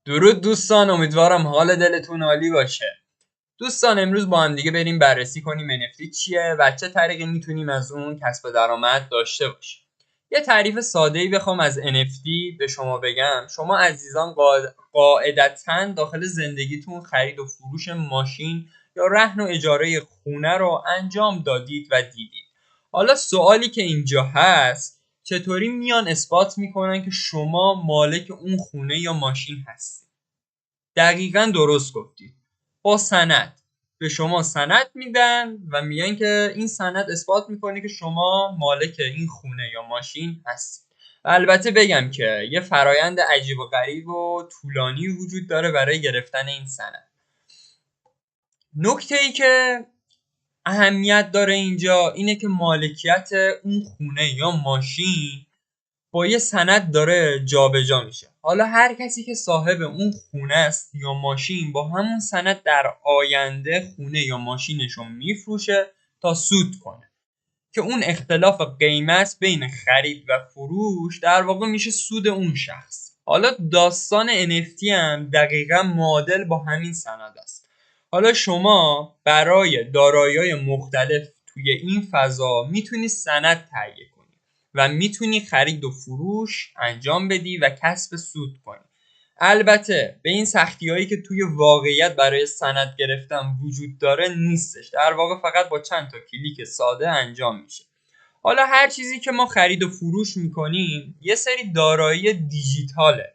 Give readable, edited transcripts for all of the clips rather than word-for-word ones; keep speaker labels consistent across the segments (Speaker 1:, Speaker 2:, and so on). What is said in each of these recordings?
Speaker 1: درود دوستان، امیدوارم حال دلتون عالی باشه. دوستان امروز با هم دیگه بریم بررسی کنیم NFT چیه و چه طریقی میتونیم از اون کسب درآمد داشته باشیم. یه تعریف ساده‌ای بخوام از NFT به شما بگم، شما عزیزان قاعدتاً داخل زندگیتون خرید و فروش ماشین یا رهن و اجاره خونه رو انجام دادید و دیدید. حالا سوالی که اینجا هست، چطوری میان اثبات میکنن که شما مالک اون خونه یا ماشین هستید؟ دقیقاً درست گفتید. با سند به شما سند میدن و میگن که این سند اثبات میکنه که شما مالک این خونه یا ماشین هستید. و البته بگم که یه فرایند عجیب و غریب و طولانی وجود داره برای گرفتن این سند. نکته ای که اهمیت داره اینجا اینه که مالکیت اون خونه یا ماشین با یه سند داره جابجا میشه. حالا هر کسی که صاحب اون خونه است یا ماشین با همون سند در آینده خونه یا ماشینش رو میفروشه تا سود کنه که اون اختلاف قیمت بین خرید و فروش در واقع میشه سود اون شخص. حالا داستان NFT هم دقیقا معادل با همین سند است. حالا شما برای دارایی‌های مختلف توی این فضا میتونی سند تهیه کنی و میتونی خرید و فروش انجام بدی و کسب سود کنی. البته به این سختی هایی که توی واقعیت برای سند گرفتن وجود داره نیستش، در واقع فقط با چند تا کلیک ساده انجام میشه. حالا هر چیزی که ما خرید و فروش میکنیم یه سری دارایی دیجیتاله.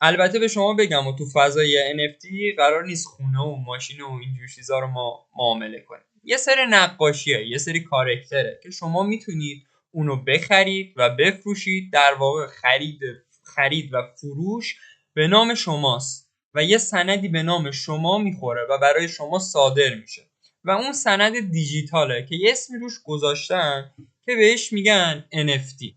Speaker 1: البته به شما بگم و تو فضای NFT قرار نیست خونه و ماشین و اینجور چیزا رو ما معامله کنیم. یه سری نقاشیه، یه سری کاراکتره که شما میتونید اونو بخرید و بفروشید. در واقع خرید و فروش به نام شماست و یه سندی به نام شما میخوره و برای شما صادر میشه و اون سند دیجیتاله که یه اسمی روش گذاشتن که بهش میگن NFT.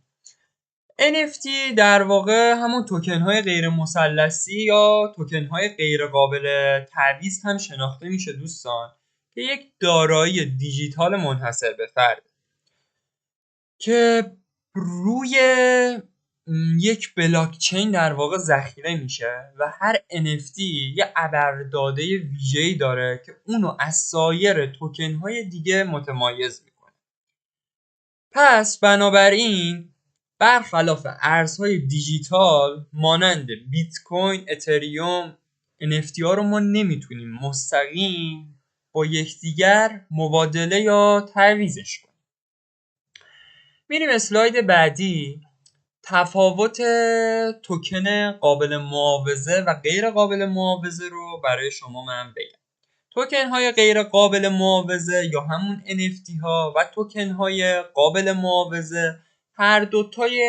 Speaker 1: NFT در واقع همون توکن های غیر مثلثی یا توکن های غیر قابل تعویض هم شناخته میشه دوستان، که یک دارایی دیجیتال منحصر به فرد که روی یک بلاکچین در واقع ذخیره میشه و هر NFT یه ابرداده ویژه‌ای داره که اونو از سایر توکن های دیگه متمایز میکنه. پس بنابراین برخلاف ارزهای دیجیتال مانند بیت کوین، اتریوم، NFT ها رو ما نمیتونیم مستقیم با یکدیگر مبادله یا تعویضش کنیم. میریم اسلاید بعدی. تفاوت توکن قابل معاوضه و غیر قابل معاوضه رو برای شما من بگم. توکن های غیر قابل معاوضه یا همون NFT ها و توکن های قابل معاوضه، هر دوتای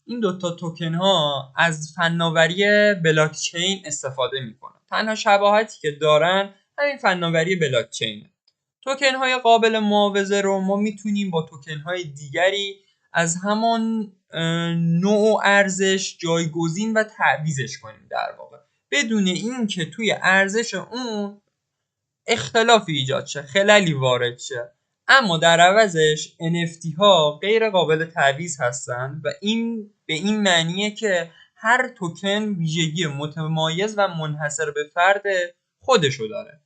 Speaker 1: این دوتا توکن ها از فناوری بلاکچین استفاده میکنن. تنها شباهتی که دارن همین فناوری بلاکچینه. توکن های قابل معاوضه رو ما میتونیم با توکن های دیگری از همان نوع و ارزش جایگزین و تعویضش کنیم، در واقع بدون این که توی ارزش اون اختلافی ایجاد شه، خللی وارد شه. اما در عوضش NFT ها غیر قابل تعویض هستن و این به این معنیه که هر توکن ویژگی متمایز و منحصر به فرد خودشو داره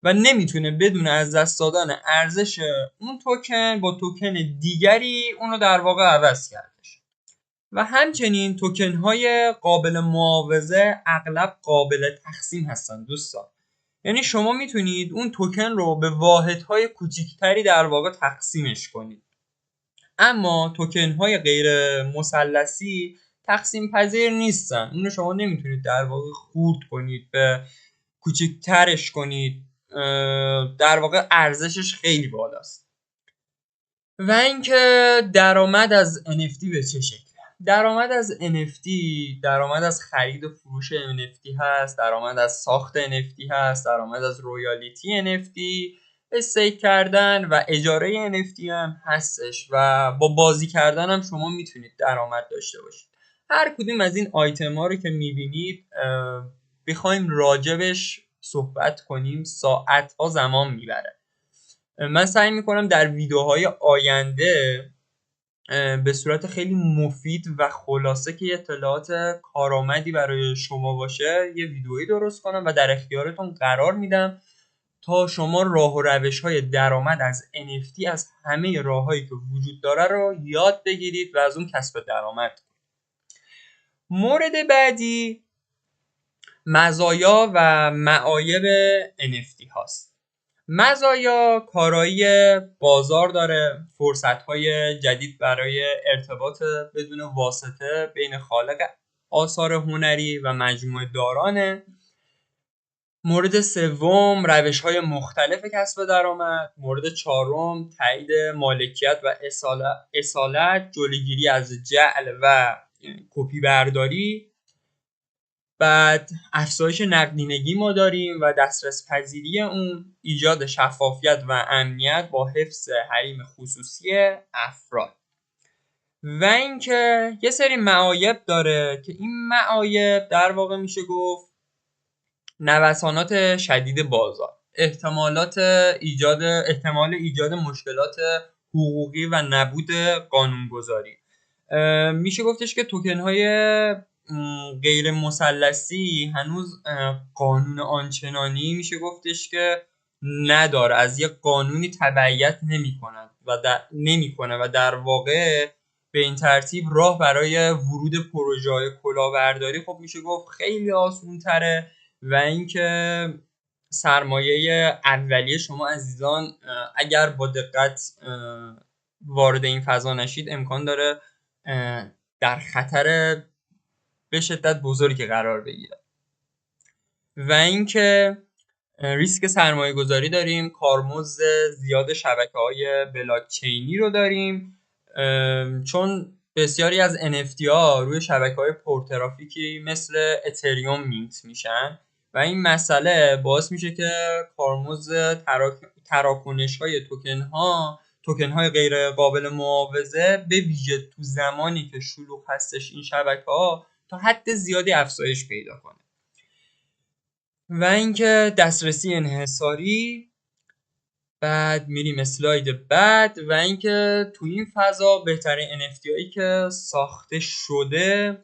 Speaker 1: و نمیتونه بدون از دست دادن ارزش اون توکن با توکن دیگری اونو در واقع عوض کردش. و همچنین توکن های قابل معاوضه اغلب قابل تقسیم هستن دوستان. یعنی شما میتونید اون توکن رو به واحدهای کوچکتری در واقع تقسیمش کنید. اما توکن های غیر مثلثی تقسیم پذیر نیستن. اون رو شما نمیتونید در واقع خورد کنید، به کوچکترش کنید. در واقع ارزشش خیلی بالاست. و اینکه درآمد از NFT به چه شکله؟ درآمد از NFT درآمد از خرید و فروش NFT هست، درآمد از ساخت NFT هست، درآمد از رویالیتی NFT، استیک کردن و اجاره NFT هم هستش و با بازی کردن هم شما میتونید درآمد داشته باشید. هر کدوم از این آیتم ها رو که میبینید بخوایم راجبش صحبت کنیم ساعت ها زمان میبره. من سعی میکنم در ویدیوهای آینده به صورت خیلی مفید و خلاصه که اطلاعات کارآمدی برای شما باشه یه ویدئویی درست کنم و در اختیارتون قرار میدم تا شما راه و روش‌های درآمد از NFT از همه راه‌هایی که وجود داره رو یاد بگیرید و از اون کسب درآمد. مورد بعدی مزایا و معایب NFT هاست. مزایا کارایی بازار داره، فرصت‌های جدید برای ارتباط بدون واسطه بین خالق آثار هنری و مجموعه دارانه. مورد سوم روش‌های مختلف کسب درآمد. مورد چهارم تایید مالکیت و اصالت، جلوگیری از جعل و کپی برداری. بعد افزایش نقدینگی ما داریم و دسترس پذیری اون، ایجاد شفافیت و امنیت با حفظ حریم خصوصی افراد. و اینکه یه سری معایب داره که این معایب در واقع میشه گفت نوسانات شدید بازار، احتمال ایجاد مشکلات حقوقی و نبود قانونگذاری. میشه گفتش که توکن های غیر مثلثی هنوز قانون آنچنانی میشه گفتش که نداره، از یک قانونی تبعیت نمیکنه و در واقع به این ترتیب راه برای ورود پروژه های کلاهبرداری خب میشه گفت خیلی آسون تره. و اینکه سرمایه اولیه شما عزیزان اگر با دقت وارد این فضا نشید امکان داره در خطر به شدت بزرگی قرار بگیره. و اینکه ریسک سرمایه گذاری داریم، کارمزد زیاد شبکه‌های بلاکچینی رو داریم، چون بسیاری از NFT ها روی شبکه‌های پرترافیکی مثل اتریوم مینت میشن و این مسئله باعث میشه که کارمزد تراکنش‌های توکن‌های غیر قابل معاوضه به ویژه تو زمانی که شلوغ هستش این شبکه‌ها تا حد زیادی افزایش پیدا کنه. و اینکه دسترسی انحصاری. بعد میریم اسلاید بعد. و اینکه تو این فضا بهترین NFT هایی که ساخته شده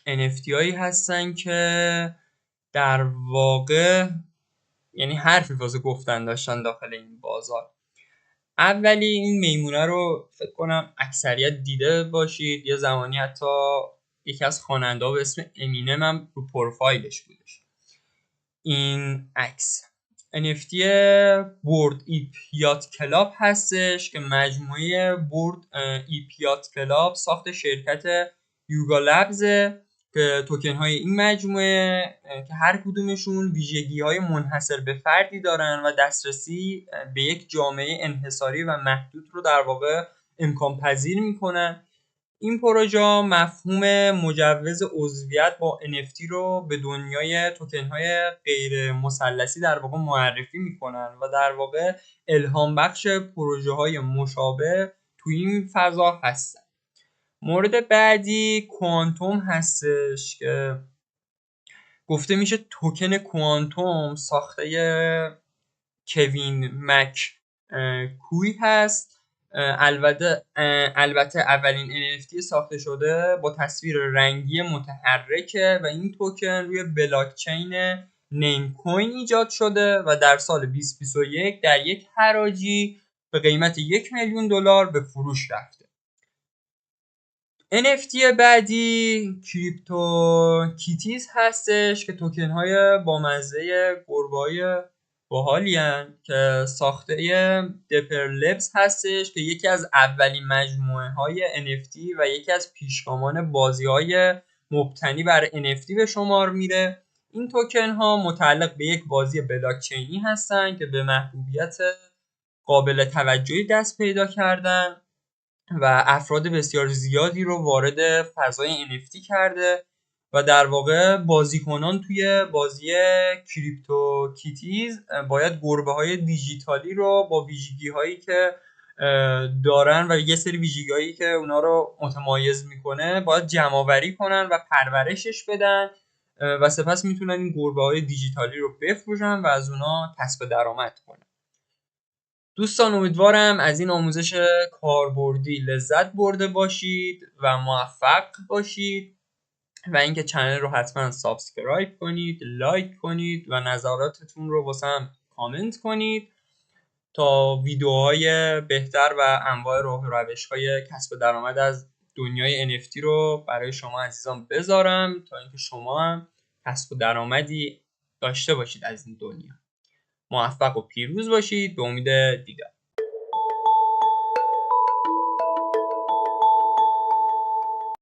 Speaker 1: NFT هایی هستن که در واقع یعنی حرفی واسه گفتن داشتن داخل این بازار. اولی این میمونه رو فکر کنم اکثریت دیده باشید، یه زمانی حتی یکی از خواننده‌ها به اسم امینم هم رو پروفایلش بودش. این عکس NFT بورد ایپیات کلاب هستش که مجموعه بورد ایپیات کلاب ساخت شرکت یوگا لبزه که توکن های این مجموعه که هر کدومشون ویژگی های منحصر به فردی دارن و دسترسی به یک جامعه انحصاری و محدود رو در واقع امکان پذیر میکنن. این پروژه مفهوم مجوز عضویت با NFT رو به دنیای توکن‌های غیر مثلثی در واقع معرفی میکنن و در واقع الهام بخش پروژه‌های مشابه تو این فضا هستن. مورد بعدی کوانتوم هستش که گفته میشه توکن کوانتوم ساخته کوین مک کوی هست. البته اولین NFT ساخته شده با تصویر رنگی متحرکه و این توکن روی بلاکچین نیم کوین ایجاد شده و در سال 2021 در یک حراجی به قیمت $1,000,000 به فروش رفته. NFT بعدی کریپتو کیتیز هستش که توکن های بامزه گربه‌های باحالی هستند که ساخته دپر لبز هستش که یکی از اولین مجموعه های NFT و یکی از پیشگامان بازی های مبتنی بر NFT به شمار میره. این توکن ها متعلق به یک بازی بلاکچینی هستند که به محبوبیت قابل توجهی دست پیدا کردن و افراد بسیار زیادی رو وارد فضای NFT کرده و در واقع بازیکنان توی بازی کریپتو کیتیز باید گربه های دیجیتالی رو با ویژگی هایی که دارن و یه سری ویژگی هایی که اونا رو متمایز میکنه باید جمع آوری کنن و پرورشش بدن و سپس میتونن این گربه های دیجیتالی رو بفروشن و از اونا کسب درآمد کنن. دوستان امیدوارم از این آموزش کاربردی لذت برده باشید و موفق باشید و اینکه چنل رو حتما سابسکرایب کنید، لایک کنید و نظراتتون رو واسم کامنت کنید تا ویدیوهای بهتر و انواع راه و روش‌های کسب درآمد از دنیای NFT رو برای شما عزیزان بذارم تا اینکه شما هم کسب درآمدی داشته باشید از این دنیا. موفق و پیروز باشید. به امید دیدار.